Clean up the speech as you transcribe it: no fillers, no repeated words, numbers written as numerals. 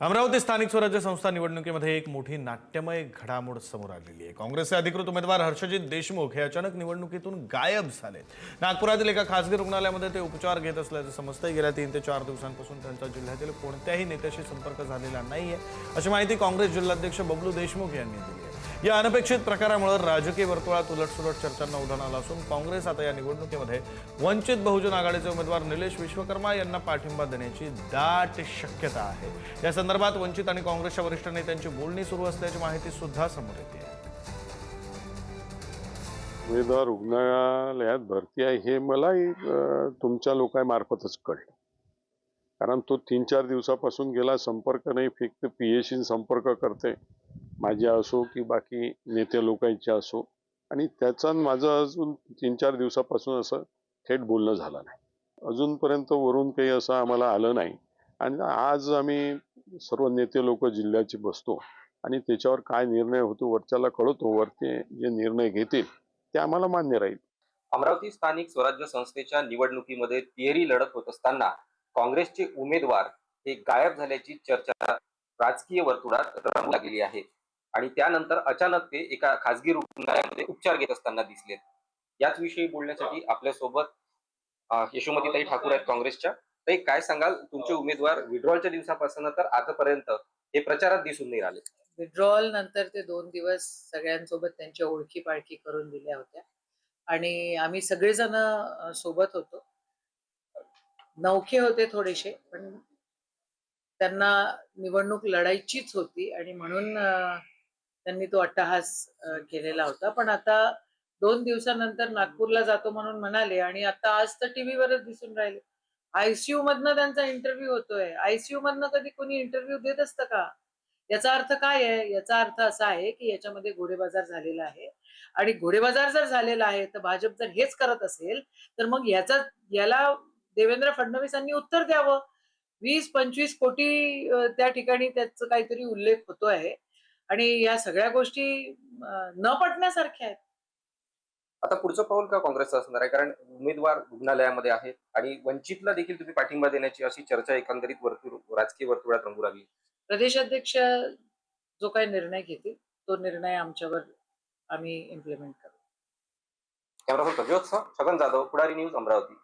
अमरावती स्थानिक स्वराज्य संस्था निवडणुकीमध्ये एक मोठी नाट्यमय घडामोड समोर आलेली आहे। काँग्रेसचे अधिकृत उमेदवार हर्षजित देशमुख हे अचानक निवडणुकीतून गायब झाले। नागपुरातील एका खासगी रुग्णालयामध्ये ते उपचार घेत असल्याचे समजते। गेल्या 3 ते 4 दिवसांपासून त्यांचा जिल्ह्यातील कोणत्याही नेत्याशी संपर्क झालेला नाहीये, अशी माहिती काँग्रेस जिल्हाध्यक्ष बबलू देशमुख यांनी दिली आहे। या अनपेक्षित प्रकारामुळे राजकीय वर्तुळात उलटसुलट चर्चांना उधाण आलं असून काँग्रेस आता या निवडणुकीमध्ये वंचित बहुजन आघाडीचे उमेदवार निलेश विश्वकर्मा यांना पाठिंबा देण्याची दाट शक्यता आहे। या संदर्भात वंचित आणि काँग्रेसच्या वरिष्ठ नेत्यांची बोलणी सुरू असल्याची माहिती सुद्धा समोर येते आहे। उमेदवार रुग्णालयात भरती आहे हे मलाही तुमच्या लोकांमार्फतच कळलं, कारण तो 3-4 दिवसापासून गेला, संपर्क नाही। फक्त पीएशी संपर्क करते, माझ्या असो की बाकी नेते लोकांचे असो, आणि त्याचा माझं अजून 3-4 दिवसापासून असं थेट बोलणं झालं नाही। अजूनपर्यंत वरून काही असं आम्हाला आलं नाही, आणि आज आम्ही सर्व नेते लोक जिल्ह्याचे बसतो आणि त्याच्यावर काय निर्णय होतो वरच्याला कळवतो। वरते जे निर्णय घेतील ते आम्हाला मान्य राहील। अमरावती स्थानिक स्वराज्य संस्थेच्या निवडणुकीमध्ये तिहेरी लढत होत असताना काँग्रेसचे उमेदवार हे गायब झाल्याची चर्चा राजकीय वर्तुळात रंगू लागली आहे आणि त्यानंतर अचानक ते एका खासगी रुग्णालयामध्ये उपचार घेत असताना दिसलेत। याच विषयी बोलण्यासाठी आपल्यासोबत यशोमतीताई ठाकूर आहेत काँग्रेसच्या। ताई, काय सांगाल, तुमचे उमेदवार विड्रॉलच्या दिवसापासून तर आतापर्यंत हे प्रचारात दिसून नाही राहिले? विड्रॉल नंतर ते 2 दिवस सगळ्यांसोबत त्यांच्या ओळखी पाळखी करून दिल्या होत्या आणि आम्ही सगळेजण सोबत होतो। नवखे होते थोडेसे, पण त्यांना निवडणूक लढायचीच होती आणि म्हणून त्यांनी तो अट्टहास केलेला होता। पण आता 2 दिवसानंतर नागपूरला जातो म्हणून म्हणाले आणि आता आज तर टीव्हीवरच दिसून राहिले। आयसीयू मधनं त्यांचा इंटरव्ह्यू होतोय। आयसीयू मधनं कधी कोणी इंटरव्ह्यू देत असतं का? याचा अर्थ काय आहे? याचा अर्थ असा आहे की याच्यामध्ये घोडेबाजार झालेला आहे, आणि घोडेबाजार जर झालेला आहे तर भाजप जर हेच करत असेल तर मग याला देवेंद्र फडणवीसांनी उत्तर द्यावं। 20-25 कोटी त्या ठिकाणी त्याचा काहीतरी उल्लेख होतो आहे आणि या सगळ्या गोष्टी न पटण्यासारख्या आहेत। आता पुढचं पाऊल का काँग्रेसचं असणार आहे? कारण उमेदवार रुग्णालयामध्ये आहेत आणि वंचितला देखील तुम्ही पाठिंबा देण्याची अशी चर्चा एकंदरीत राजकीय वर्तुळात रंगू लागली। प्रदेशाध्यक्ष जो काही निर्णय घेतील तो निर्णय आमच्यावर आम्ही इम्प्लिमेंट करू। कॅमेरा पर्सन छगन जाधव, पुढारी न्यूज, अमरावती।